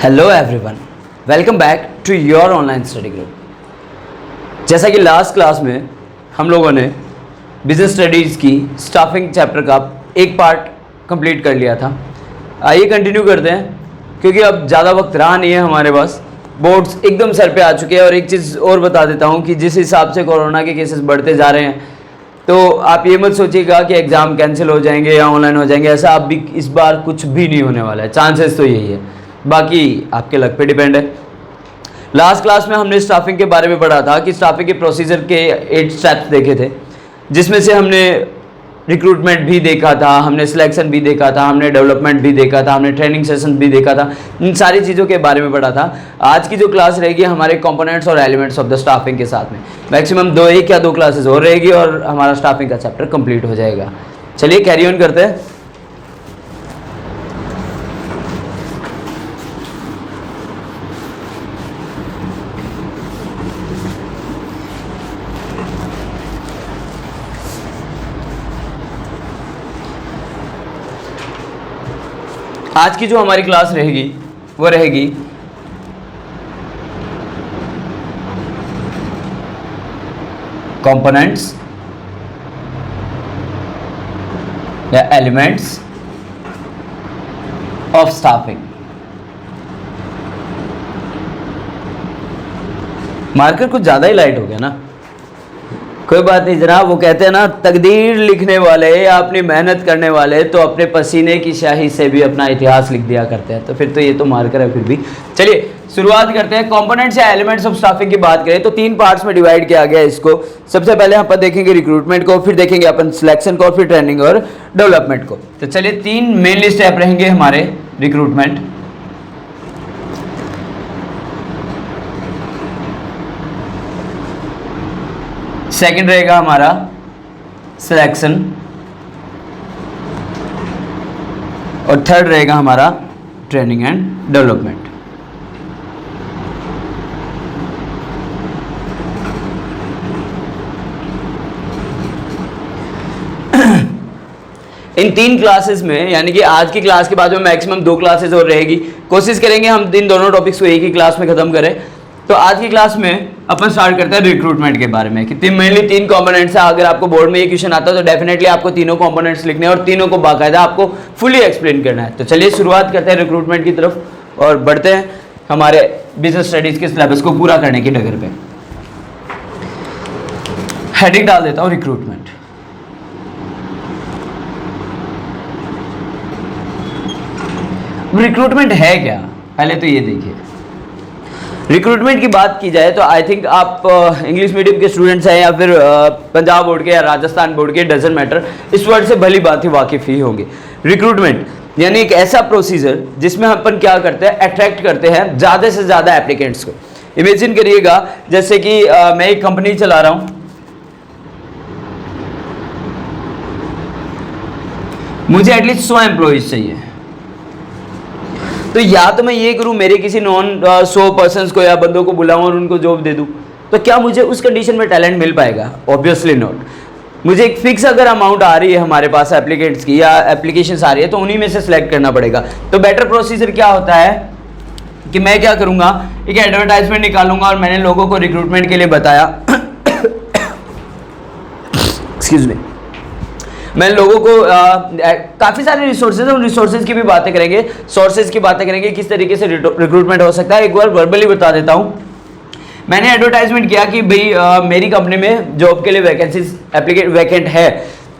Hello everyone, welcome back to your online study group. जैसा कि last class में हम लोगों ने बिजनेस स्टडीज़ की स्टाफिंग चैप्टर का एक पार्ट कंप्लीट कर लिया था। आइए कंटिन्यू करते हैं, क्योंकि अब ज़्यादा वक्त रहा नहीं है हमारे पास। बोर्ड्स एकदम सर पे आ चुके हैं। और एक चीज़ और बता देता हूँ कि जिस हिसाब से कोरोना के केसेस बढ़ते जा रहे हैं, तो आप ये मत सोचिएगा कि एग्ज़ाम कैंसिल हो जाएंगे या ऑनलाइन हो जाएंगे। ऐसा अब भी इस बार कुछ भी नहीं होने वाला है। चांसेस तो यही है, बाकी आपके लक पे डिपेंड है। लास्ट क्लास में हमने स्टाफिंग के बारे में पढ़ा था कि स्टाफिंग के प्रोसीजर के 8 स्टेप्स देखे थे, जिसमें से हमने रिक्रूटमेंट भी देखा था, हमने सिलेक्शन भी देखा था, हमने डेवलपमेंट भी देखा था, हमने ट्रेनिंग सेशन भी देखा था। इन सारी चीज़ों के बारे में पढ़ा था। आज की जो क्लास रहेगी हमारे कंपोनेंट्स और एलिमेंट्स ऑफ द स्टाफिंग के साथ में मैक्सिमम 1 या 2 क्लासेस और रहेगी और हमारा स्टाफिंग का चैप्टर कंप्लीट हो जाएगा। चलिए कैरी ऑन करते हैं। आज की जो हमारी क्लास रहेगी वो रहेगी कंपोनेंट्स या एलिमेंट्स ऑफ स्टाफिंग। मार्कर कुछ ज़्यादा ही लाइट हो गया ना, कोई बात नहीं जनाब। वो कहते हैं ना, तकदीर लिखने वाले या अपनी मेहनत करने वाले तो अपने पसीने की स्याही से भी अपना इतिहास लिख दिया करते हैं। तो फिर तो ये तो मार्कर है फिर भी। चलिए शुरुआत करते हैं। कंपोनेंट्स या एलिमेंट्स ऑफ स्टाफिंग की बात करें तो 3 पार्ट्स में डिवाइड किया गया है इसको। सबसे पहले अपन देखेंगे रिक्रूटमेंट को, फिर देखेंगे अपन सिलेक्शन को, फिर ट्रेनिंग और डेवलपमेंट को। तो चलिए 3 मेनली स्टेप रहेंगे हमारे रिक्रूटमेंट, सेकंड रहेगा हमारा सिलेक्शन और थर्ड रहेगा हमारा training and development. In 3 classes में, यानी कि आज की क्लास के बाद में मैक्सिमम 2 क्लासेस और रहेगी। कोशिश करेंगे हम इन दोनों टॉपिक्स को एक ही क्लास में खत्म करें। तो आज की क्लास में अपन स्टार्ट करते हैं रिक्रूटमेंट के बारे में कि मेनली 3 कंपोनेंट्स है। अगर आपको बोर्ड में ये क्वेश्चन आता है तो डेफिनेटली आपको तीनों कंपोनेंट्स लिखने हैं और तीनों को बाकायदा आपको फुली एक्सप्लेन करना है। तो चलिए शुरुआत करते हैं रिक्रूटमेंट की तरफ और बढ़ते हैं हमारे बिजनेस स्टडीज के सिलेबस को पूरा करने की डगर पे। हेडिंग डाल देता हूँ रिक्रूटमेंट। रिक्रूटमेंट है क्या, पहले तो ये देखिए। रिक्रूटमेंट की बात की जाए तो आई थिंक आप इंग्लिश मीडियम के स्टूडेंट्स हैं या फिर पंजाब बोर्ड के या राजस्थान बोर्ड के, डजंट मैटर, इस वर्ड से भली बात ही वाकिफ ही होंगे। रिक्रूटमेंट यानी एक ऐसा प्रोसीजर जिसमें अपन क्या करते हैं, अट्रैक्ट करते हैं ज़्यादा से ज़्यादा एप्लीकेंट्स को। इमेजिन करिएगा जैसे कि मैं एक कंपनी चला रहा हूँ, मुझे एटलीस्ट 100 एम्प्लॉइज चाहिए। तो या तो मैं ये करूं, मेरे किसी नॉन 100 पर्सन्स को या बंदों को बुलाऊं और उनको जॉब दे दूं, तो क्या मुझे उस कंडीशन में टैलेंट मिल पाएगा? Obviously not. मुझे एक फिक्स अगर अमाउंट आ रही है हमारे पास एप्लीकेंट्स की या एप्लीकेशंस आ रही है तो उन्हीं में से सिलेक्ट करना पड़ेगा। तो बेटर प्रोसीजर क्या होता है कि मैं क्या करूंगा, एक एडवर्टाइजमेंट निकालूंगा और मैंने लोगों को रिक्रूटमेंट के लिए बताया एक्सक्यूज मी, मैं लोगों को काफ़ी सारे रिसोर्सेज हैं, उन रिसोर्सेज की भी बातें करेंगे, सोर्सेज की बातें करेंगे, किस तरीके से रिक्रूटमेंट हो सकता है। एक बार वर्बली बता देता हूँ। मैंने एडवर्टाइजमेंट किया कि भाई मेरी कंपनी में जॉब के लिए वैकेंसीज वैकेंट है।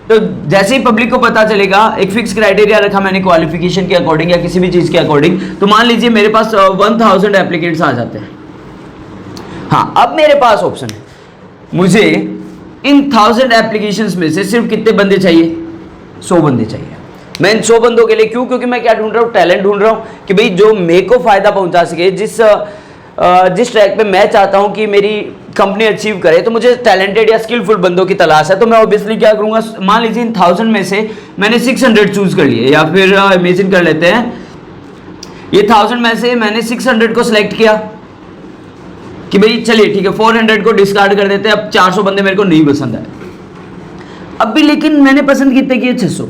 तो जैसे ही पब्लिक को पता चलेगा, एक फिक्स क्राइटेरिया रखा मैंने क्वालिफिकेशन के अकॉर्डिंग या किसी भी चीज़ के अकॉर्डिंग। तो मान लीजिए मेरे पास 1000 एप्लीकेंट्स आ जाते हैं। हाँ, अब मेरे पास ऑप्शन है, मुझे इन 1000 एप्लीकेशंस में से सिर्फ कितने बंदे चाहिए? 100 बंदे चाहिए। मैं इन 100 बंदों के लिए क्यों? क्योंकि मैं क्या ढूंढ रहा हूँ, टैलेंट ढूंढ रहा हूँ कि भाई जो मेरे को फायदा पहुंचा सके, जिस ट्रैक पे मैं चाहता हूँ कि मेरी कंपनी अचीव करे, तो मुझे टैलेंटेड या स्किलफुल बंदों की तलाश है। तो मैं ऑब्वियसली क्या करूँगा, मान लीजिए इन 1000 में से मैंने 600 चूज कर लिए, या फिर इमेजिन कर लेते हैं ये 1000 में से मैंने 600 को सिलेक्ट किया कि भाई चलिए ठीक है 400 को डिस्कार्ड कर देते हैं। अब 400 बंदे मेरे को नहीं पसंद आए। अब भी लेकिन मैंने पसंद कितने किए? 600,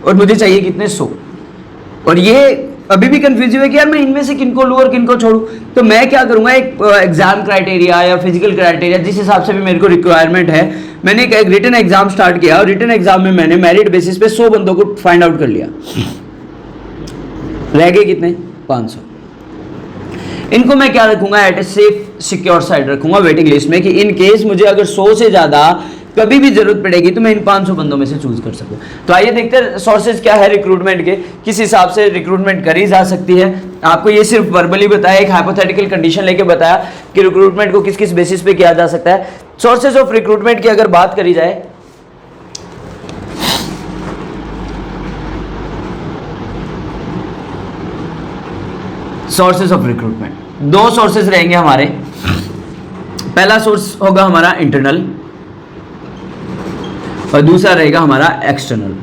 और मुझे चाहिए कितने? 100। और ये अभी भी कंफ्यूज है कि यार मैं इनमें से किनको लूँ और किनको छोड़ूं, तो मैं क्या करूंगा, एक एग्जाम क्राइटेरिया या फिजिकल क्राइटेरिया जिस हिसाब से भी मेरे को रिक्वायरमेंट है, मैंने एक रिटन एग्जाम स्टार्ट किया और रिटन एग्जाम में मैंने मेरिट बेसिस पे 100 बंदों को फाइंड आउट कर लिया। रह गए कितने? 500। इनको मैं क्या रखूंगा, at a safe secure side रखूंगा वेटिंग लिस्ट में, कि इन केस मुझे अगर 100 से ज़्यादा कभी भी जरूरत पड़ेगी तो मैं इन 500 बंदों में से चूज कर सकूं। तो आइए देखते हैं सोर्सेज क्या है रिक्रूटमेंट के, किस हिसाब से रिक्रूटमेंट करी जा सकती है। आपको ये सिर्फ वर्बली बताया, एक हाइपोथेटिकल कंडीशन लेके बताया कि रिक्रूटमेंट को किस किस बेसिस पे किया जा सकता है। सोर्सेज ऑफ रिक्रूटमेंट की अगर बात करी जाए, सोर्सेज ऑफ रिक्रूटमेंट, दो सोर्सेज रहेंगे हमारे। पहला सोर्स होगा हमारा इंटरनल और दूसरा रहेगा हमारा एक्सटर्नल।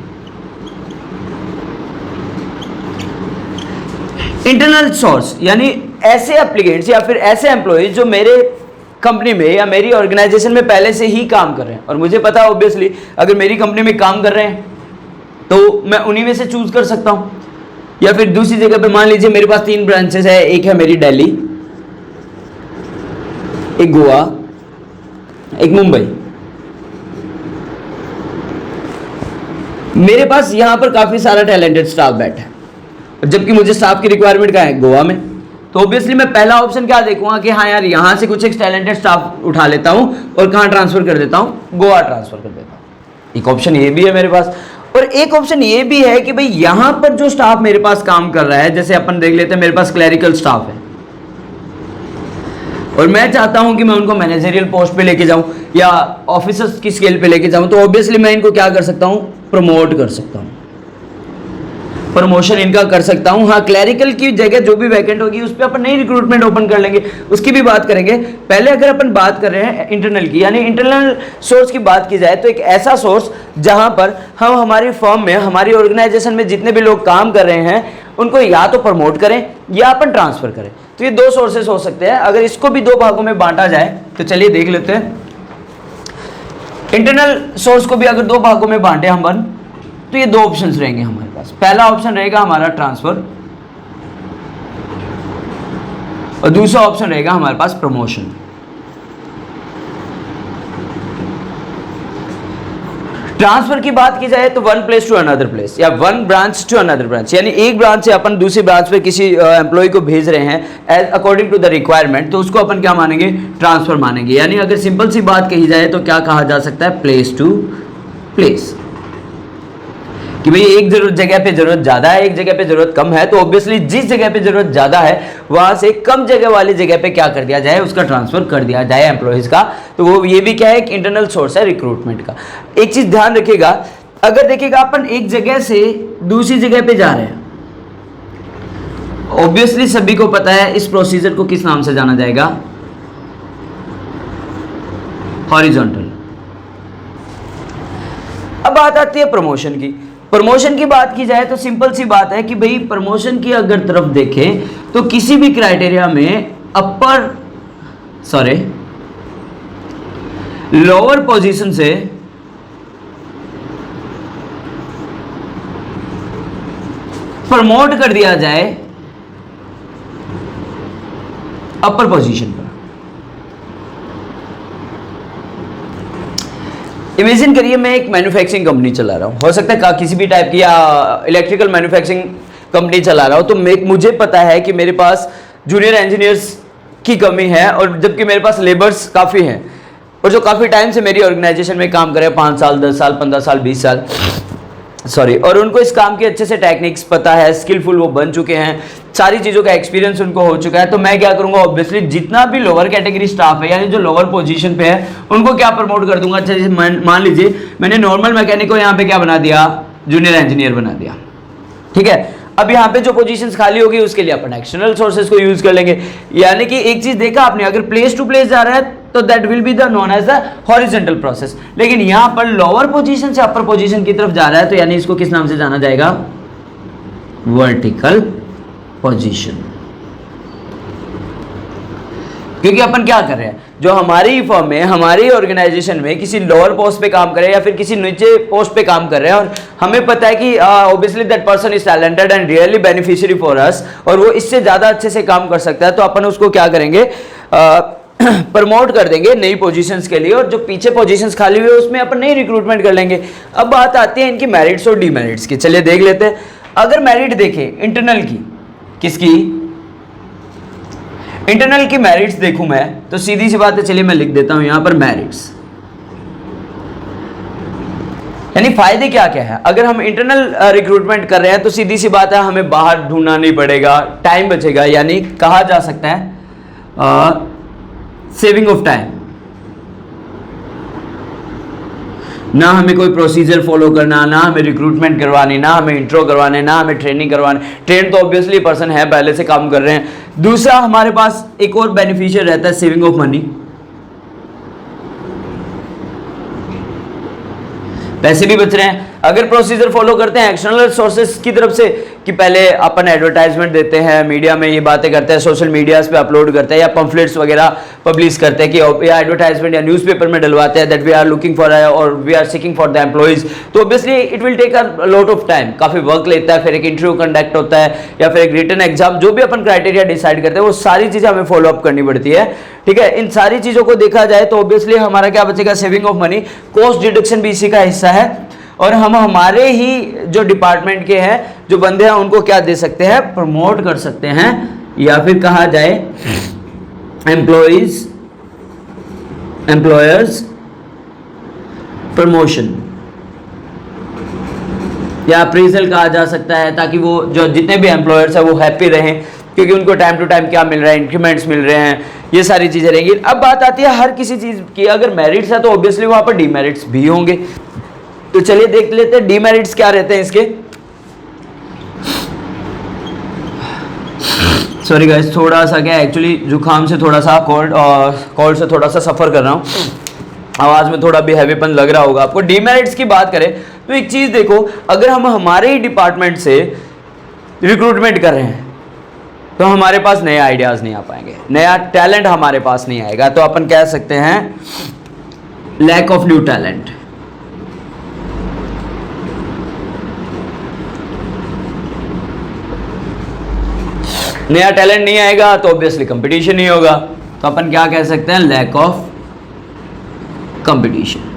इंटरनल सोर्स यानी ऐसे एप्लीकेंट्स या फिर ऐसे एम्प्लॉयज जो मेरे कंपनी में या मेरी ऑर्गेनाइजेशन में पहले से ही काम कर रहे हैं, और मुझे पता है ऑब्वियसली अगर मेरी कंपनी में काम कर रहे हैं तो मैं उन्हीं में से चूज कर सकता हूं। या फिर दूसरी जगह पे मान लीजिए मेरे पास 3 ब्रांचेस है, एक है मेरी दिल्ली, एक गोवा, एक मुंबई। मेरे पास यहां पर काफी सारा टैलेंटेड स्टाफ बैठा है, जबकि मुझे स्टाफ की रिक्वायरमेंट कहाँ है? गोवा में। तो ऑब्वियसली मैं पहला ऑप्शन क्या देखूंगा कि हाँ यार यहां से कुछ एक टैलेंटेड स्टाफ उठा लेता हूं और कहां ट्रांसफर कर देता हूं? गोवा ट्रांसफर कर देता हूं। एक ऑप्शन ये भी है मेरे पास, और एक ऑप्शन ये भी है कि भाई यहां पर जो स्टाफ मेरे पास काम कर रहा है, जैसे अपन देख लेते हैं मेरे पास क्लरिकल स्टाफ है और मैं चाहता हूं कि मैं उनको मैनेजरियल पोस्ट पे लेके जाऊं या ऑफिसर्स की स्केल पे लेके जाऊं, तो ऑब्वियसली मैं इनको क्या कर सकता हूं? प्रमोट कर सकता हूं, प्रमोशन इनका कर सकता हूं। हाँ, क्लरिकल की जगह जो भी वैकेंट होगी उस पर अपन नई रिक्रूटमेंट ओपन कर लेंगे, उसकी भी बात करेंगे। पहले अगर अपन बात कर रहे हैं इंटरनल की, यानी इंटरनल सोर्स की बात की जाए, तो एक ऐसा सोर्स जहां पर हम हमारी फर्म में, हमारी ऑर्गेनाइजेशन में जितने भी लोग काम कर रहे हैं उनको या तो प्रमोट करें या अपन ट्रांसफर करें। तो ये 2 सोर्सेस हो सकते हैं। अगर इसको भी 2 भागों में बांटा जाए तो चलिए देख लेते हैं। इंटरनल सोर्स को भी अगर 2 भागों में बांटे हम, तो ये 2 ऑप्शंस रहेंगे हमारे पास। पहला ऑप्शन रहेगा हमारा ट्रांसफर और दूसरा ऑप्शन रहेगा हमारे पास प्रमोशन। ट्रांसफर की बात की जाए तो 1 प्लेस टू अनदर प्लेस या 1 ब्रांच टू अनदर ब्रांच, यानी एक ब्रांच से अपन दूसरी ब्रांच पे किसी एम्प्लॉय को भेज रहे हैं as according to the requirement, तो उसको अपन क्या मानेंगे? ट्रांसफर मानेंगे। यानी अगर सिंपल सी बात कही जाए तो क्या कहा जा सकता है? प्लेस टू प्लेस, कि भाई एक जगह पे जरूरत ज्यादा है, एक जगह पे जरूरत कम है, तो ऑब्वियसली जिस जगह पे जरूरत ज्यादा है वहां से कम जगह वाली जगह पे क्या कर दिया जाए? उसका ट्रांसफर कर दिया जाए एम्प्लॉयज का। तो वो ये भी क्या है? एक इंटरनल सोर्स है रिक्रूटमेंट का। एक चीज ध्यान रखिएगा, अगर देखिएगा अपन एक जगह से दूसरी जगह पे जा रहे हैं, ऑब्वियसली सभी को पता है इस प्रोसीजर को किस नाम से जाना जाएगा? हॉरिजॉन्टल। अब बात आती है प्रमोशन की। प्रमोशन की बात की जाए तो सिंपल सी बात है कि भाई प्रमोशन की अगर तरफ देखें तो किसी भी क्राइटेरिया में लोअर पोजीशन से प्रमोट कर दिया जाए अपर पोजीशन पर। इमेजिन करिए मैं एक मैन्युफैक्चरिंग कंपनी चला रहा हूँ, हो सकता है किसी भी टाइप की, या इलेक्ट्रिकल मैन्युफैक्चरिंग कंपनी चला रहा हूँ, तो मुझे पता है कि मेरे पास जूनियर इंजीनियर्स की कमी है, और जबकि मेरे पास लेबर्स काफ़ी हैं और जो काफ़ी टाइम से मेरी ऑर्गेनाइजेशन में काम करे, 5 साल 10 साल 15 साल 20 साल, और उनको इस काम के अच्छे से टेक्निक्स पता है, स्किलफुल वो बन चुके हैं, सारी चीज़ों का एक्सपीरियंस उनको हो चुका है। तो मैं क्या करूंगा? ऑब्वियसली जितना भी लोअर कैटेगरी स्टाफ है, यानी जो लोअर पोजीशन पे है, उनको क्या प्रमोट कर दूंगा? अच्छा, मान लीजिए मैंने नॉर्मल मैकेनिक को यहाँ पे क्या बना दिया? जूनियर इंजीनियर बना दिया, ठीक है। अब यहाँ पे जो पोजीशंस खाली होगी उसके लिए अपन एक्सटर्नल सोर्सेज को यूज कर लेंगे। यानी कि एक चीज देखा आपने, अगर प्लेस टू प्लेस जा रहा है तो that will be the known as the horizontal process, लेकिन यहाँ पर लोअर पोजीशन से अपर पोजीशन की तरफ जा रहा है तो यानी इसको किस नाम से जाना जाएगा? Vertical position. क्योंकि अपन क्या कर रहे हैं, जो हमारी फर्म में, हमारी ऑर्गेनाइजेशन में किसी लोअर पोस्ट पे काम कर रहे हैं या फिर किसी नीचे पोस्ट पे काम कर रहे हैं, और हमें पता है कि obviously that person is talented and really beneficiary for us, और वो इससे ज़्यादा अच्छे से काम कर सकता है, तो अपन उसको क्या करेंगे, प्रमोट कर देंगे नई पोजीशंस के लिए, और जो पीछे पोजीशंस खाली हुई है उसमें अपन नई रिक्रूटमेंट कर लेंगे। अब बात आती है इनकी मेरिट्स और डीमेरिट्स की। चलिए देख लेते हैं। अगर मेरिट देखें इंटरनल की, किसकी, इंटरनल की मेरिट्स देखूं मैं, तो सीधी सी बात है, चलिए मैं लिख देता हूं यहां पर मेरिट्स, यानी फायदे क्या क्या है। अगर हम इंटरनल रिक्रूटमेंट कर रहे हैं तो सीधी सी बात है, हमें बाहर ढूंढना नहीं पड़ेगा, टाइम बचेगा, यानी कहा जा सकता है सेविंग ऑफ टाइम। ना हमें कोई प्रोसीजर फॉलो करना, ना हमें रिक्रूटमेंट करवानी, ना हमें इंट्रो करवाने, ना हमें ट्रेनिंग करवानी। ट्रेन तो ऑब्वियसली पर्सन है, पहले से काम कर रहे हैं। दूसरा, हमारे पास एक और बेनिफिशियल रहता है, सेविंग ऑफ मनी, पैसे भी बच रहे हैं। अगर प्रोसीजर फॉलो करते हैं एक्सटर्नल सोर्सेज की तरफ से, कि पहले अपन एडवर्टाइजमेंट देते हैं, मीडिया में ये बातें करते हैं, सोशल मीडियाज पे अपलोड करते हैं, या पम्फलेट्स वगैरह पब्लिश करते हैं, कि या एडवर्टाइजमेंट या न्यूज़पेपर में डलवाते हैं that we are looking for और we are seeking for the employees, तो obviously it will take a lot of time, काफ़ी वर्क लेता है। फिर एक इंटरव्यू कंडक्ट होता है, या फिर एक रिटन एग्जाम, जो भी अपन क्राइटेरिया डिसाइड करते हैं वो सारी चीज़ें हमें फॉलो अप करनी पड़ती है। ठीक है, इन सारी चीज़ों को देखा जाए तो ऑब्वियसली हमारा क्या बचेगा, saving of money, cost deduction भी इसी का हिस्सा है, और हम हमारे ही जो डिपार्टमेंट के हैं जो बंदे हैं उनको क्या दे सकते हैं, प्रमोट कर सकते हैं, या फिर कहा जाए एम्प्लॉयर्स प्रमोशन या अप्रेजल कहा जा सकता है, ताकि वो जो जितने भी एम्प्लॉयर्स हैं वो हैप्पी रहें, क्योंकि उनको टाइम टू टाइम क्या मिल रहा है, इंक्रीमेंट्स मिल रहे हैं, ये सारी चीज़ें रहेंगी। अब बात आती है हर किसी चीज़ की, अगर मेरिट्स है तो ऑब्वियसली वहाँ पर डीमेरिट्स भी होंगे। तो चलिए देख लेते हैं डीमेरिट्स क्या रहते हैं इसके। सॉरी गाइस, थोड़ा सा क्या एक्चुअली जुकाम से थोड़ा सा कोल्ड से थोड़ा सा सफ़र कर रहा हूँ, आवाज़ में थोड़ा भी हैवीपन लग रहा होगा आपको। डीमेरिट्स की बात करें तो एक चीज़ देखो, अगर हम हमारे ही डिपार्टमेंट से रिक्रूटमेंट कर रहे हैं तो हमारे पास नए आइडियाज़ नहीं आ पाएंगे, नया टैलेंट हमारे पास नहीं आएगा, तो अपन कह सकते हैं लैक ऑफ न्यू टैलेंट। नया टैलेंट नहीं आएगा तो ऑब्वियसली कंपटीशन नहीं होगा, तो अपन क्या कह सकते हैं, lack of competition.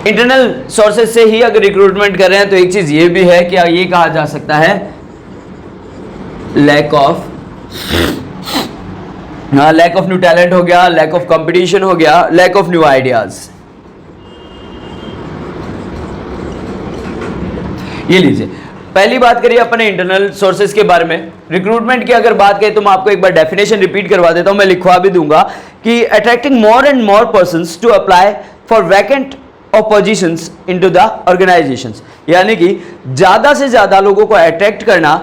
Internal sources से ही अगर रिक्रूटमेंट कर रहे हैं तो एक चीज ये भी है कि ये कहा जा सकता है लैक ऑफ न्यू टैलेंट हो गया, लैक ऑफ कंपटीशन हो गया, लैक ऑफ न्यू आइडियाज। ये लीजिए, पहली बात करिए अपने इंटरनल सोर्सेज के बारे में। रिक्रूटमेंट की अगर बात करें तो मैं आपको एक बार डेफिनेशन रिपीट करवा देता हूं, मैं लिखवा भी दूंगा कि attracting more and more persons to apply for vacant of positions into the organisations, यानी कि ज्यादा से ज्यादा लोगों को अट्रैक्ट करना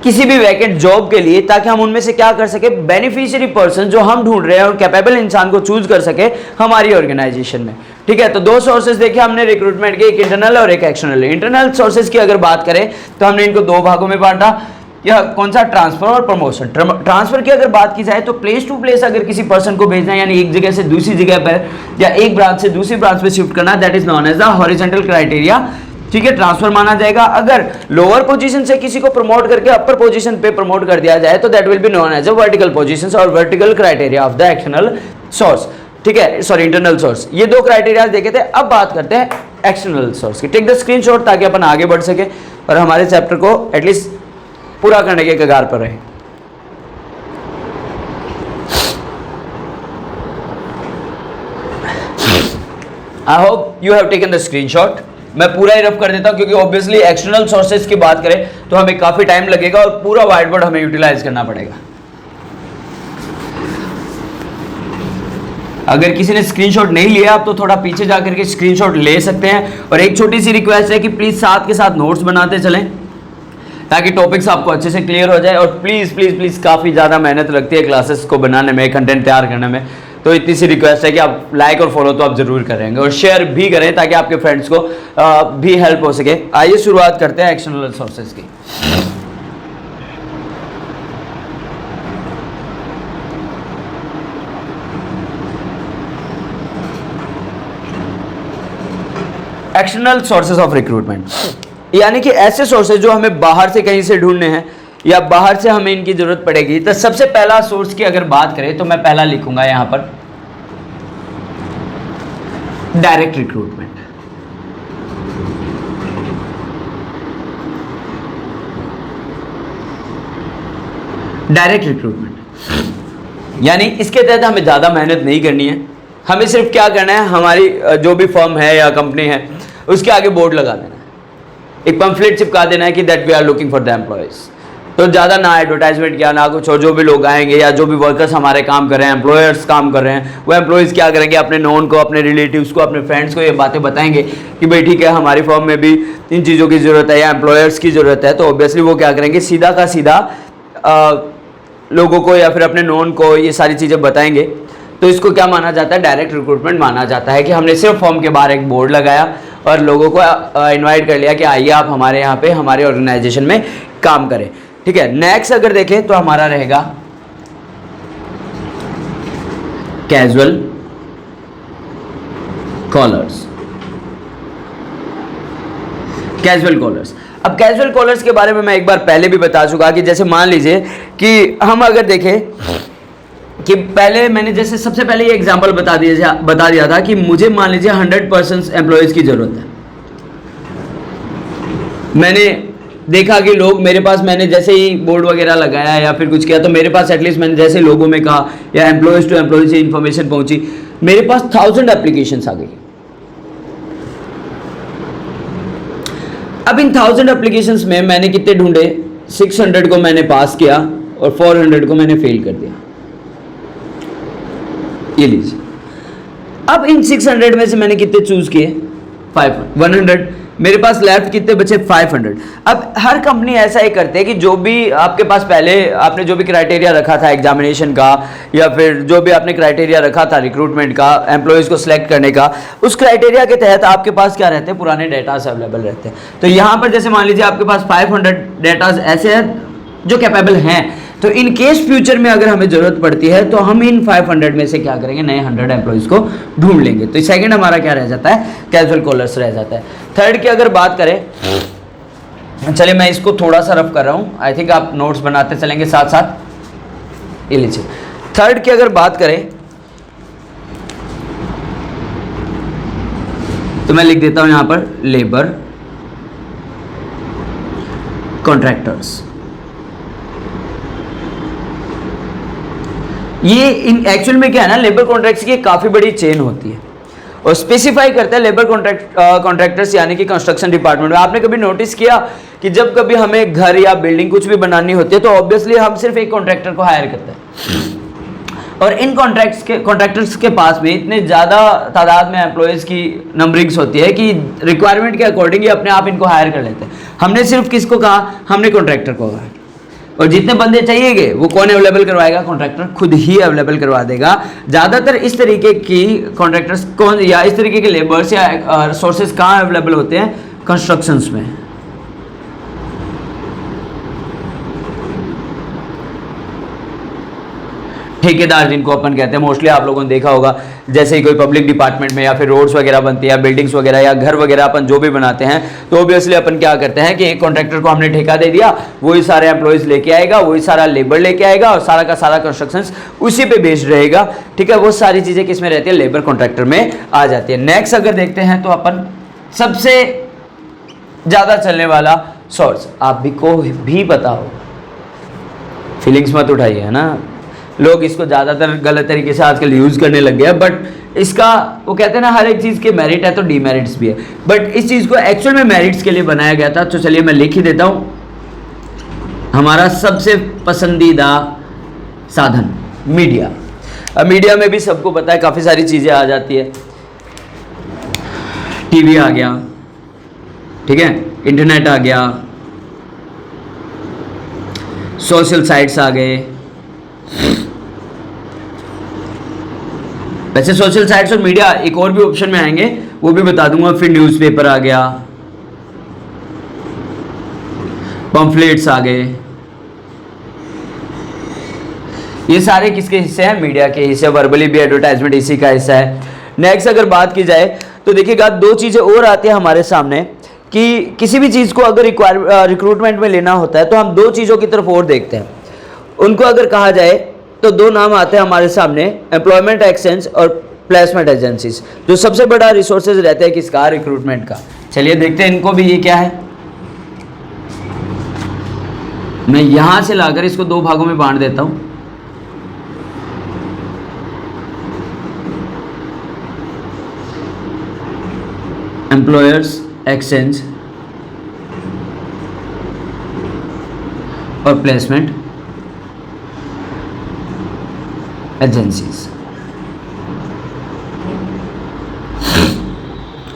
किसी भी वैकेंट जॉब के लिए, ताकि हम उनमें से क्या कर सके, बेनिफिशियरी पर्सन जो हम ढूंढ रहे हैं और कैपेबल इंसान को चूज कर सके हमारी ऑर्गेनाइजेशन में। ठीक है, तो दो सोर्सेज देखे हमने रिक्रूटमेंट के, एक इंटरनल और एक एक्सटर्नल। इंटरनल सोर्सेज की अगर बात करें तो हमने इनको दो भागों में बांटा, या कौन सा, ट्रांसफर और प्रमोशन। ट्रांसफर की अगर बात की जाए तो प्लेस टू प्लेस अगर किसी पर्सन को भेजना है, यानी एक जगह से दूसरी जगह पर या एक ब्रांच से दूसरी ब्रांच में शिफ्ट करना, that is known as the horizontal criteria. ठीक है, ट्रांसफर माना जाएगा। अगर लोअर पोजीशन से किसी को प्रमोट करके अपर पोजीशन पे प्रमोट कर दिया जाए तो that will be known as a vertical positions और vertical criteria of the external source. ठीक है, सॉरी इंटरनल सोर्स। ये दो क्राइटेरिया देखे थे। अब बात करते हैं एक्सटर्नल सोर्स की। टेक द स्क्रीनशॉट ताकि अपन आगे बढ़ सके और हमारे चैप्टर को एटलीस्ट पूरा करने के कगार पर रहे। I hope you have taken the screenshot. मैं पूरा ही रफ कर देता हूं क्योंकि ऑब्वियसली एक्सटर्नल सोर्सेज की बात करें तो हमें काफी टाइम लगेगा और पूरा व्हाइट बोर्ड हमें यूटिलाइज करना पड़ेगा। अगर किसी ने स्क्रीनशॉट नहीं लिया आप तो थोड़ा पीछे जाकर के स्क्रीनशॉट ले सकते हैं। और एक छोटी सी रिक्वेस्ट है कि प्लीज साथ के साथ नोट्स बनाते चलें ताकि टॉपिक्स आपको अच्छे से क्लियर हो जाए। और प्लीज प्लीज प्लीज काफी ज्यादा मेहनत लगती है क्लासेस को बनाने में, कंटेंट तैयार करने में, तो इतनी सी रिक्वेस्ट है कि आप लाइक और फॉलो तो आप जरूर करेंगे और शेयर भी करें ताकि आपके फ्रेंड्स को भी हेल्प हो सके। आइए शुरुआत करते हैं एक्सटर्नल सोर्सेज की। एक्सटर्नल सोर्सेज ऑफ रिक्रूटमेंट, यानी कि ऐसे सोर्सेज जो हमें बाहर से कहीं से ढूंढने हैं या बाहर से हमें इनकी जरूरत पड़ेगी। तो सबसे पहला सोर्स की अगर बात करें तो मैं पहला लिखूंगा यहां पर डायरेक्ट रिक्रूटमेंट। डायरेक्ट रिक्रूटमेंट यानी इसके तहत हमें ज़्यादा मेहनत नहीं करनी है, हमें सिर्फ क्या करना है, हमारी जो भी फर्म है या कंपनी है उसके आगे बोर्ड लगा देना है, एक पम्फलेट चिपका देना है कि that we are looking for the employees. तो ज़्यादा ना एडवर्टाइजमेंट किया ना कुछ, और जो भी लोग आएंगे या जो भी वर्कर्स हमारे काम कर रहे हैं, एम्प्लॉयर्स काम कर रहे हैं, वो एम्प्लॉयज़ क्या करेंगे, अपने नॉन को, अपने रिलेटिव्स को, अपने फ्रेंड्स को ये बातें बताएंगे कि भाई ठीक है हमारी फर्म में भी इन चीज़ों की ज़रूरत है या एम्प्लॉयर्स की ज़रूरत है। तो ऑब्वियसली वो क्या करेंगे, सीधा का सीधा लोगों को या फिर अपने नॉन को ये सारी चीज़ें बताएंगे। तो इसको क्या माना जाता है, डायरेक्ट रिक्रूटमेंट माना जाता है कि हमने सिर्फ फर्म के बाहर एक बोर्ड लगाया और लोगों को इनवाइट कर लिया कि आइए आप हमारे यहाँ पे हमारे ऑर्गेनाइजेशन में काम करें। ठीक है, नेक्स्ट अगर देखें तो हमारा रहेगा कैजुअल कॉलर्स। कैजुअल कॉलर्स, अब कैजुअल कॉलर्स के बारे में मैं एक बार पहले भी बता चुका कि जैसे मान लीजिए कि हम अगर देखें कि पहले मैंने जैसे सबसे पहले ये एग्जांपल बता दिया था कि मुझे मान लीजिए 100% एम्प्लॉयज़ की ज़रूरत है। मैंने देखा कि लोग मेरे पास, मैंने जैसे ही बोर्ड वगैरह लगाया या फिर कुछ किया तो मेरे पास एटलीस्ट मैंने जैसे लोगों में कहा या एम्प्लॉयज़ टू एम्प्लॉयज़ से इन्फॉर्मेशन पहुंची, मेरे पास 1000 एप्लीकेशंस आ गई। अब इन 1000 एप्लीकेशंस में मैंने कितने ढूंढे, 600 को मैंने पास किया और 400 को मैंने फेल कर दिया। ये लीजिए, अब इन 600 में से मैंने कितने चूज किए, 100, मेरे पास लेफ्ट कितने बचे, 500। अब हर कंपनी ऐसा ही करते हैं कि जो भी आपके पास पहले आपने जो भी क्राइटेरिया रखा था एग्जामिनेशन का या फिर जो भी आपने क्राइटेरिया रखा था रिक्रूटमेंट का, एम्प्लॉयज़ को सिलेक्ट करने का, उस क्राइटेरिया के तहत आपके पास क्या रहते हैं, पुराने डेटास अवेलेबल रहते हैं। तो यहाँ पर जैसे मान लीजिए आपके पास 500 डेटास ऐसे हैं जो कैपेबल हैं, तो इन केस फ्यूचर में अगर हमें जरूरत पड़ती है तो हम इन 500 में से क्या करेंगे, नए 100 एम्प्लॉयज़ को ढूंढ लेंगे। तो सेकंड हमारा क्या रह जाता है, कैजुअल कॉलर्स रह जाता है। थर्ड की अगर बात करें, चलिए मैं इसको थोड़ा सा रफ कर रहा हूँ, आई थिंक आप नोट्स बनाते चलेंगे साथ साथ। ये लीजिए, थर्ड की अगर बात करें तो मैं लिख देता हूँ यहाँ पर लेबर कॉन्ट्रैक्टर्स। ये इन एक्चुअल में क्या है ना, लेबर कॉन्ट्रैक्ट्स की काफ़ी बड़ी चेन होती है और स्पेसिफाई करता है लेबर कॉन्ट्रैक्टर्स यानी कि कंस्ट्रक्शन डिपार्टमेंट में। आपने कभी नोटिस किया कि जब कभी हमें घर या बिल्डिंग कुछ भी बनानी होती है तो ऑब्वियसली हम सिर्फ एक कॉन्ट्रैक्टर को हायर करते हैं और इन कॉन्ट्रैक्टर्स के पास में इतने ज़्यादा तादाद में एम्प्लॉयज़ की नंबरिंग्स होती है कि रिक्वायरमेंट के अकॉर्डिंग ही अपने आप इनको हायर कर लेते हैं। हमने सिर्फ किसको कहा, हमने कॉन्ट्रैक्टर को कहा, और जितने बंदे चाहिएगे वो कौन अवेलेबल करवाएगा, कॉन्ट्रैक्टर खुद ही अवेलेबल करवा देगा। ज़्यादातर इस तरीके की कॉन्ट्रैक्टर्स कौन या इस तरीके के लेबर्स या सोर्सेज कहाँ अवेलेबल होते हैं, कंस्ट्रक्शंस में। ठेकेदार जिनको अपन कहते हैं, मोस्टली आप लोगों ने देखा होगा, जैसे ही कोई पब्लिक डिपार्टमेंट में या फिर रोड्स वगैरह बनती है या बिल्डिंग्स वगैरह या घर वगैरह अपन जो भी बनाते हैं, तो ऑब्वियसली अपन क्या करते हैं कि एक कॉन्ट्रैक्टर को हमने ठेका दे दिया, वही सारे एम्प्लॉयज़ लेके आएगा, वही सारा लेबर लेके आएगा और सारा का सारा कंस्ट्रक्शंस उसी पे बेस्ड रहेगा। ठीक है, वो सारी चीज़ें किस में रहती है, लेबर कॉन्ट्रैक्टर में आ जाती है। नेक्स्ट अगर देखते हैं तो अपन सबसे ज़्यादा चलने वाला सोर्स, आप भी को भी पता हो, फीलिंग्स मत उठाइए, है ना, लोग इसको ज़्यादातर गलत तरीके से आजकल यूज़ करने लग गए हैं, बट इसका वो कहते हैं ना हर एक चीज़ के मेरिट है तो डीमेरिट्स भी है, बट इस चीज़ को एक्चुअल में मेरिट्स के लिए बनाया गया था। तो चलिए मैं लिख ही देता हूँ, हमारा सबसे पसंदीदा साधन मीडिया। अब मीडिया में भी सबको पता है काफ़ी सारी चीज़ें आ जाती है, टीवी आ गया, ठीक है, इंटरनेट आ गया, सोशल साइट्स आ गए। वैसे सोशल साइट्स और मीडिया एक और भी ऑप्शन में आएंगे, वो भी बता दूंगा। फिर न्यूज़पेपर आ गया, पम्फलेट्स आ गए, ये सारे किसके हिस्से हैं, मीडिया के हिस्से। वर्बली भी एडवर्टाइजमेंट इसी का हिस्सा है। नेक्स्ट अगर बात की जाए तो देखिएगा दो चीज़ें और आती है हमारे सामने कि किसी भी चीज़ को अगर रिक्रूटमेंट में लेना होता है तो हम दो चीज़ों की तरफ और देखते हैं। उनको अगर कहा जाए तो दो नाम आते हैं हमारे सामने, एम्प्लॉयमेंट एक्सचेंज और प्लेसमेंट एजेंसीज, जो सबसे बड़ा रिसोर्सेज रहते हैं किसका, रिक्रूटमेंट का। चलिए देखते हैं इनको भी, ये क्या है। मैं यहां से लाकर इसको दो भागों में बांट देता हूं। एम्प्लॉयर्स एक्सचेंज और प्लेसमेंट एजेंसीज।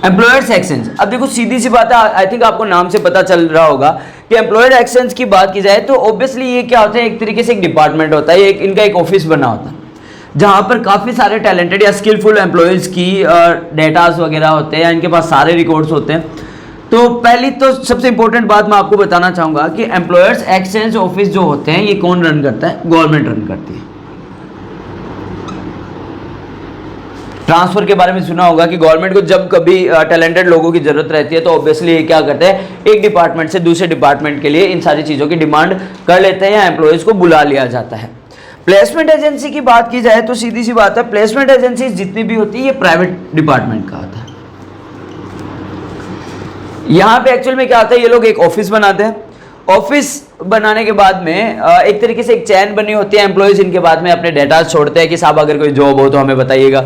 एम्प्लॉयर्स एक्सचेंज, अब देखो सीधी सी बात है, आई थिंक आपको नाम से पता चल रहा होगा कि एम्प्लॉयर एक्सचेंज की बात की जाए तो ऑब्वियसली ये क्या होता है, एक तरीके से एक डिपार्टमेंट होता है, इनका एक ऑफिस बना होता है जहां पर काफ़ी सारे टैलेंटेड या स्किलफुल एम्प्लॉयज़ की डेटाज वगैरह होते हैं, इनके पास सारे रिकॉर्ड्स होते हैं। तो पहली तो सबसे इंपॉर्टेंट बात मैं आपको बताना चाहूँगा कि एम्प्लॉयर्स एक्सचेंज ऑफिस जो होते हैं ये कौन रन करता है, गवर्नमेंट रन करती है। ट्रांसफर के बारे में सुना होगा कि गवर्नमेंट को जब कभी टैलेंटेड लोगों की जरूरत रहती है तो ऑब्वियसली ये क्या करते हैं, एक डिपार्टमेंट से दूसरे डिपार्टमेंट के लिए इन सारी चीज़ों की डिमांड कर लेते हैं या एम्प्लॉयज़ को बुला लिया जाता है। प्लेसमेंट एजेंसी की बात की जाए तो सीधी सी बात है, प्लेसमेंट एजेंसी जितनी भी होती है ये प्राइवेट डिपार्टमेंट का होता है। यहाँ पे एक्चुअल में क्या होता है, ये लोग एक ऑफिस बनाते हैं, ऑफिस बनाने के बाद में एक तरीके से एक चैन बनी होती है, एम्प्लॉयज़ इनके बाद में अपने डेटा छोड़ते हैं कि साहब अगर कोई जॉब हो तो हमें बताइएगा,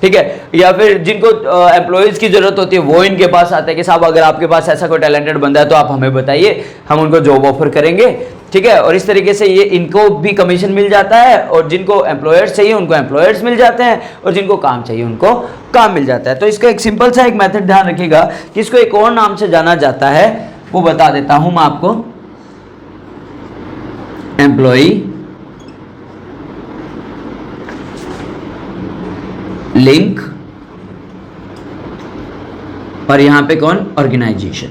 ठीक है। या फिर जिनको एम्प्लॉयज़ की जरूरत होती है वो इनके पास आते हैं कि साहब अगर आपके पास ऐसा कोई टैलेंटेड बंदा है तो आप हमें बताइए, हम उनको जॉब ऑफर करेंगे, ठीक है। और इस तरीके से ये इनको भी कमीशन मिल जाता है और जिनको एम्प्लॉयर्स चाहिए उनको एम्प्लॉयर्स मिल जाते हैं और जिनको काम चाहिए उनको काम मिल जाता है। तो इसका एक सिंपल सा एक मेथड ध्यान रखिएगा कि इसको एक और नाम से जाना जाता है, वो बता देता हूं मैं आपको, एम्प्लॉई लिंक और यहां पे कौन, ऑर्गेनाइजेशन।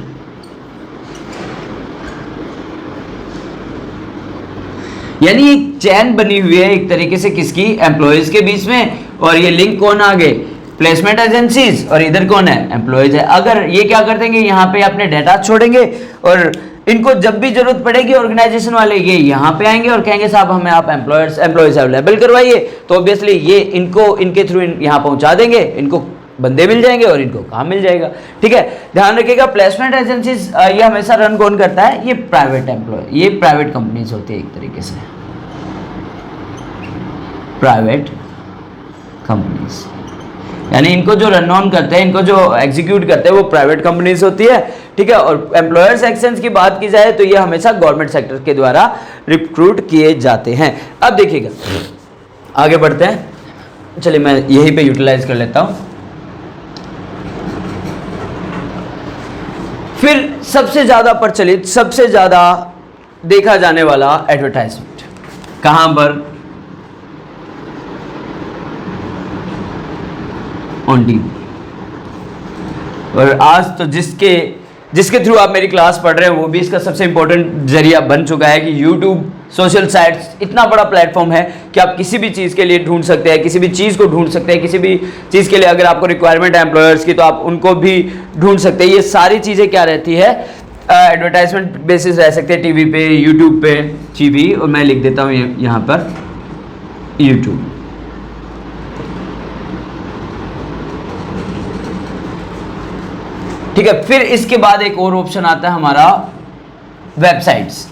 यानी एक चैन बनी हुई है एक तरीके से किसकी, एम्प्लॉयज के बीच में, और ये लिंक कौन आ गए, प्लेसमेंट एजेंसीज, और इधर कौन है, एम्प्लॉयज है। अगर ये क्या कर देंगे, यहाँ पे अपने डेटा छोड़ेंगे और इनको जब भी जरूरत पड़ेगी ऑर्गेनाइजेशन वाले ये यहाँ पे आएंगे और कहेंगे साहब हमें आप एम्प्लॉयज अवेलेबल करवाइए, तो ऑब्वियसली ये इनको इनके थ्रू यहाँ पहुंचा देंगे, इनको बंदे मिल जाएंगे और इनको काम मिल जाएगा, ठीक है। ध्यान रखिएगा प्लेसमेंट एजेंसीज ये हमेशा रन कौन करता है, ये प्राइवेट एम्प्लॉय, ये प्राइवेट कंपनीज होती है एक तरीके से, प्राइवेट कंपनीज, यानी इनको जो रन ऑन करते हैं, इनको जो एग्जीक्यूट करते हैं वो प्राइवेट कंपनीज होती है, ठीक है। और एम्प्लॉयर्स एक्सचेंज की बात की जाए तो ये हमेशा गवर्नमेंट सेक्टर के द्वारा रिक्रूट किए जाते हैं। अब देखिएगा आगे बढ़ते हैं, चलिए मैं यहीं पे यूटिलाइज कर लेता हूं। फिर सबसे ज्यादा प्रचलित, सबसे ज्यादा देखा जाने वाला एडवर्टाइजमेंट कहां पर, ऑन टीवी। और आज तो जिसके थ्रू आप मेरी क्लास पढ़ रहे हैं वो भी इसका सबसे इंपॉर्टेंट जरिया बन चुका है कि यूट्यूब, सोशल साइट्स इतना बड़ा प्लेटफॉर्म है कि आप किसी भी चीज़ के लिए ढूंढ सकते हैं, किसी भी चीज़ को ढूंढ सकते हैं, किसी भी चीज़ के लिए अगर आपको रिक्वायरमेंट है एम्प्लॉयर्स की तो आप उनको भी ढूंढ सकते हैं। ये सारी चीज़ें क्या रहती है, एडवर्टाइजमेंट बेसिस रह सकते हैं, टीवी पे, यूट्यूब पे, टीवी, और मैं लिख देता हूँ यहाँ पर यूट्यूब। ठीक है। फिर इसके बाद एक और ऑप्शन आता है हमारा वेबसाइट्स।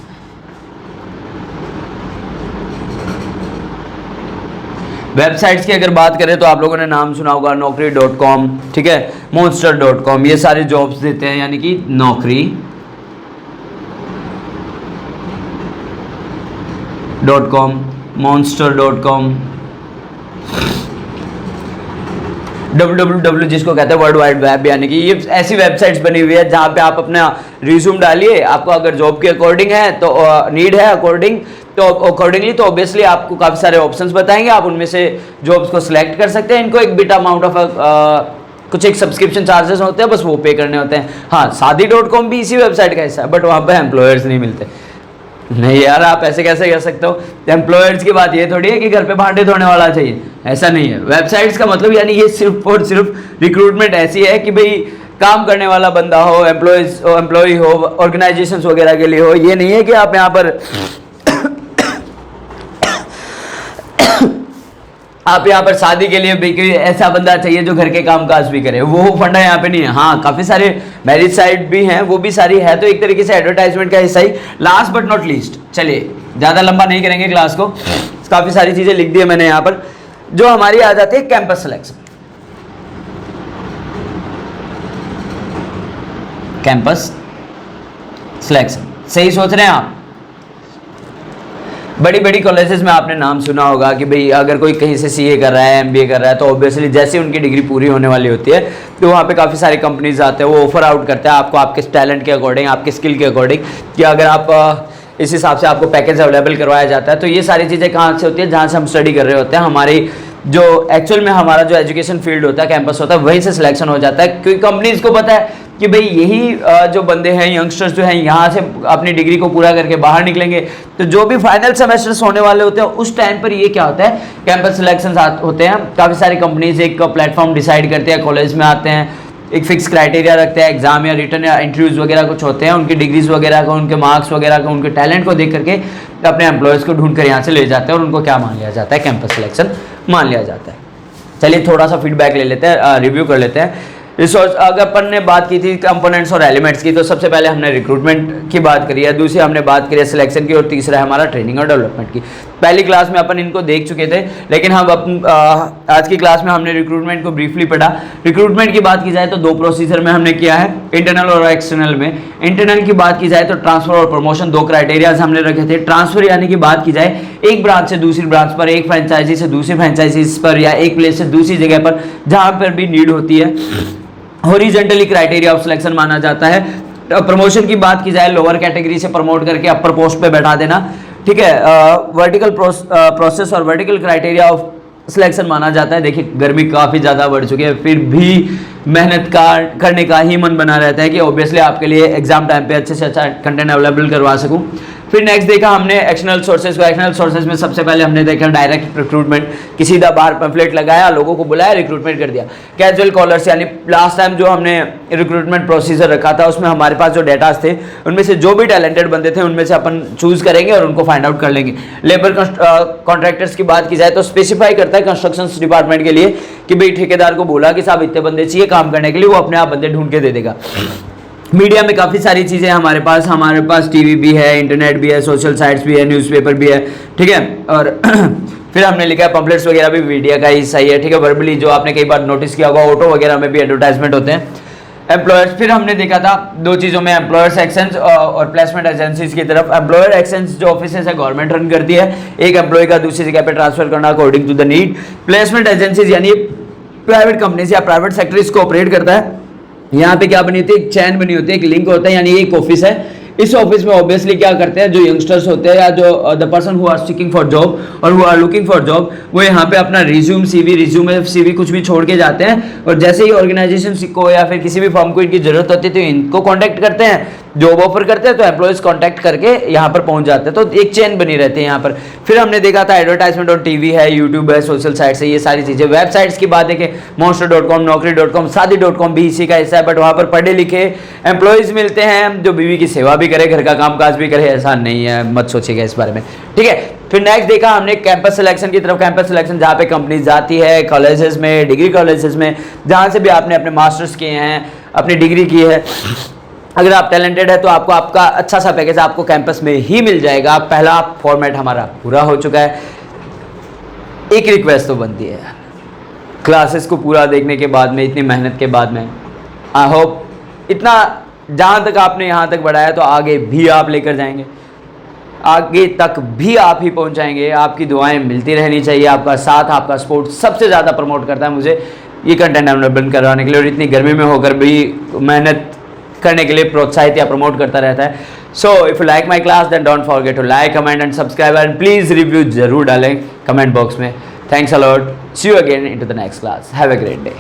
वेबसाइट्स की अगर बात करें तो आप लोगों ने नाम सुना होगा naukri.com, ठीक है, monster.com, ये सारे जॉब्स देते हैं, यानी कि naukri.com, monster.com, www जिसको कहते हैं वर्ल्ड वाइड वेब, यानी कि ये ऐसी वेबसाइट्स बनी हुई है जहाँ पे आप अपना रिज्यूम डालिए, आपको अगर जॉब के अकॉर्डिंग है तो नीड है अकॉर्डिंगली तो ऑब्वियसली आपको काफ़ी सारे ऑप्शंस बताएंगे, आप उनमें से जॉब्स को सिलेक्ट कर सकते हैं। इनको एक बिट अमाउंट ऑफ कुछ एक सब्सक्रिप्शन चार्जेस होते हैं, बस वो पे करने होते हैं। हाँ, शादी.com भी इसी वेबसाइट का हिस्सा है, बट वहाँ पर एम्प्लॉयर्स नहीं मिलते। नहीं यार, आप ऐसे कैसे कह सकते हो? एम्प्लॉयर्स की बात ये थोड़ी है कि घर पे भांडे धोने वाला चाहिए, ऐसा नहीं है। वेबसाइट्स का मतलब यानी ये सिर्फ और सिर्फ रिक्रूटमेंट ऐसी है कि भाई काम करने वाला बंदा हो, एम्प्लॉय हो, ऑर्गेनाइजेशंस वगैरह के लिए हो। ये नहीं है कि आप यहाँ पर आप यहाँ पर शादी के लिए भी कोई ऐसा बंदा चाहिए जो घर के कामकाज भी करे, वो फंडा यहाँ पे नहीं है। हाँ, काफ़ी सारे मैरिज साइट भी हैं, वो भी सारी है, तो एक तरीके से एडवर्टाइजमेंट का हिस्सा ही। लास्ट बट नॉट लीस्ट, चलिए ज़्यादा लंबा नहीं करेंगे क्लास को, काफ़ी सारी चीज़ें लिख दी है मैंने यहाँ पर, जो हमारी आ जाती है कैंपस सिलेक्शन। कैंपस सिलेक्शन, सही सोच रहे हैं आप? बड़ी बड़ी कॉलेजेस में आपने नाम सुना होगा कि भाई अगर कोई कहीं से सीए कर रहा है, एमबीए कर रहा है, तो ऑब्वियसली जैसे उनकी डिग्री पूरी होने वाली होती है तो वहाँ पे काफ़ी सारे कंपनीज आते हैं, वो ऑफर आउट करते हैं आपको आपके टैलेंट के अकॉर्डिंग, आपके स्किल के अकॉर्डिंग, कि अगर आप इस हिसाब से आपको पैकेज अवेलेबल करवाया जाता है। तो ये सारी चीज़ें कहाँ से होती है? जहाँ से हम स्टडी कर रहे होते हैं, हमारी जो एक्चुअल में हमारा जो एजुकेशन फील्ड होता है, कैंपस होता है, वहीं से सिलेक्शन हो जाता है। क्योंकि कंपनीज को पता है कि भाई यही जो बंदे हैं, यंगस्टर्स जो हैं, यहाँ से अपनी डिग्री को पूरा करके बाहर निकलेंगे, तो जो भी फाइनल सेमेस्टर्स होने वाले होते हैं उस टाइम पर ये क्या होता है, कैंपस सिलेक्शन होते हैं। काफ़ी सारी कंपनीज एक प्लेटफॉर्म डिसाइड करते हैं, कॉलेज में आते हैं, एक फिक्स क्राइटेरिया रखते हैं, एग्जाम या रिटर्न या इंटरव्यूज वगैरह कुछ होते हैं, उनकी डिग्रीज वगैरह को, उनके मार्क्स वगैरह को, उनके टैलेंट को देख करके अपने एम्प्लॉयज़ को ढूंढ कर यहाँ से ले जाते हैं, और उनको क्या मान लिया जाता है? कैंपस सिलेक्शन मान लिया जाता है। चलिए थोड़ा सा फीडबैक ले लेते हैं, रिव्यू कर लेते हैं। रिसोर्स, अगर अपन ने बात की थी कंपोनेंट्स और एलिमेंट्स की, तो सबसे पहले हमने रिक्रूटमेंट की बात करी है, दूसरी हमने बात करी है सिलेक्शन की, और तीसरा है हमारा ट्रेनिंग और डेवलपमेंट की। पहली क्लास में अपन इनको देख चुके थे, लेकिन हम आज की क्लास में हमने रिक्रूटमेंट को ब्रीफली पढ़ा। रिक्रूटमेंट की बात की जाए तो दो प्रोसीजर में हमने किया है, इंटरनल और एक्सटर्नल में। इंटरनल की बात की जाए तो ट्रांसफर और प्रमोशन, दो क्राइटेरियाज हमने रखे थे। ट्रांसफर यानी कि बात की जाए एक ब्रांच से दूसरी ब्रांच पर, एक फ्रेंचाइजी से दूसरी फ्रेंचाइजी पर, या एक प्लेस से दूसरी जगह पर जहाँ पर भी नीड होती है, हॉरिजॉन्टली क्राइटेरिया ऑफ सिलेक्शन माना जाता है। प्रमोशन की बात की जाए, लोअर कैटेगरी से प्रमोट करके अपर पोस्ट पे बैठा देना, ठीक है। वर्टिकल प्रोसेस और वर्टिकल क्राइटेरिया ऑफ सिलेक्शन माना जाता है। देखिए गर्मी काफ़ी ज़्यादा बढ़ चुकी है, फिर भी मेहनत करने का ही मन बना रहता है कि ऑब्वियसली आपके लिए एग्जाम टाइम पे अच्छे से अच्छा कंटेंट अवेलेबल करवा सकूं। फिर नेक्स्ट देखा हमने एक्सटर्नल सोर्सेज को। एक्सटर्नल सोर्सेज में सबसे पहले हमने देखा डायरेक्ट रिक्रूटमेंट, कि सीधा बाहर पैम्फलेट लगाया, लोगों को बुलाया, रिक्रूटमेंट कर दिया। कैजुअल कॉलर्स, यानी लास्ट टाइम जो हमने रिक्रूटमेंट प्रोसीजर रखा था उसमें हमारे पास जो डेटास थे उनमें से जो भी टैलेंटेड बंदे थे उनमें से अपन चूज करेंगे और उनको फाइंड आउट कर लेंगे। लेबर कॉन्ट्रैक्टर्स की बात की जाए तो स्पेसिफाई करता है कंस्ट्रक्शन डिपार्टमेंट के लिए कि भाई ठेकेदार को बोला कि साहब इतने बंदे चाहिए काम करने के लिए, वो अपने आप बंदे ढूंढ के दे देगा। मीडिया में काफ़ी सारी चीज़ें हमारे पास टीवी भी है, इंटरनेट भी है, सोशल साइट्स भी है, न्यूज़पेपर भी है, ठीक है। और फिर हमने लिखा है पम्पलेट्स वगैरह भी मीडिया का हिस्सा ही है, ठीक है। वर्बली जो आपने कई बार नोटिस किया होगा, ऑटो वगैरह में भी एडवर्टाइजमेंट होते हैं। एम्प्लॉयर्स, फिर हमने देखा था दो चीज़ों में, एम्प्लॉयर्स एक्सचेंज और प्लेसमेंट एजेंसीज की तरफ। एम्प्लॉयर एक्सचेंज जो ऑफिस है गवर्नमेंट रन करती है, एक एम्प्लॉय का दूसरी जगह पे ट्रांसफर करना according to the need. Placement agencies यानी प्राइवेट कंपनीज या प्राइवेट सेक्टर इसको ऑपरेट करता है। यहाँ पे क्या बनी होती है, एक चैन बनी होती है, एक लिंक होता है, यानी एक ऑफिस है। इस ऑफिस में ऑब्वियसली क्या करते हैं, जो यंगस्टर्स होते हैं या जो the person who are seeking for job और who are looking for job, वो यहाँ पे अपना रिज्यूमे सीवी कुछ भी छोड़ के जाते हैं, और जैसे ही ऑर्गेनाइजेशन को या फिर किसी भी फर्म को इनकी जरूरत होती है तो इनको कॉन्टैक्ट करते हैं, जॉब ऑफर करते हैं, तो एम्प्लॉयज कॉन्टैक्ट करके यहाँ पर पहुँच जाते हैं। तो एक चेन बनी रहती है यहाँ पर। फिर हमने देखा था एडवर्टाइजमेंट और टीवी है, यूट्यूब है, सोशल साइट्स है, ये सारी चीज़ें। वेबसाइट्स की बात देखें, monster.com, naukri.com, शादी.com भी इसी का हिस्सा है, बट वहाँ पर पढ़े लिखे एम्प्लॉयज़ मिलते हैं जो बीवी की सेवा भी करे, घर का कामकाज भी करे, ऐसा नहीं है, मत सोचिएगा इस बारे में, ठीक है। फिर नेक्स्ट देखा हमने कैंपस सिलेक्शन की तरफ। कैंपस सिलेक्शन जहाँ पे कंपनी जाती है, कॉलेजेस में, डिग्री कॉलेजेस में, जहाँ से भी आपने अपने मास्टर्स किए हैं, अपनी डिग्री की है, अगर आप टैलेंटेड है तो आपको आपका अच्छा सा पैकेज आपको कैंपस में ही मिल जाएगा। पहला फॉर्मेट हमारा पूरा हो चुका है। एक रिक्वेस्ट तो बनती है, क्लासेस को पूरा देखने के बाद में, इतनी मेहनत के बाद में, आई होप इतना जहाँ तक आपने यहाँ तक बढ़ाया तो आगे भी आप लेकर जाएंगे, आगे तक भी आप ही पहुँचाएंगे। आपकी दुआएं मिलती रहनी चाहिए, आपका साथ, आपका सपोर्ट सबसे ज़्यादा प्रमोट करता है मुझे ये कंटेंट अवेलेबल करवाने के लिए, और इतनी गर्मी में होकर भी मेहनत करने के लिए प्रोत्साहित या प्रमोट करता रहता है। So if you like my class then don't forget to like, comment and subscribe, and please review जरूर डालें कमेंट बॉक्स में। Thanks a lot, see you again into the next class, have a great day.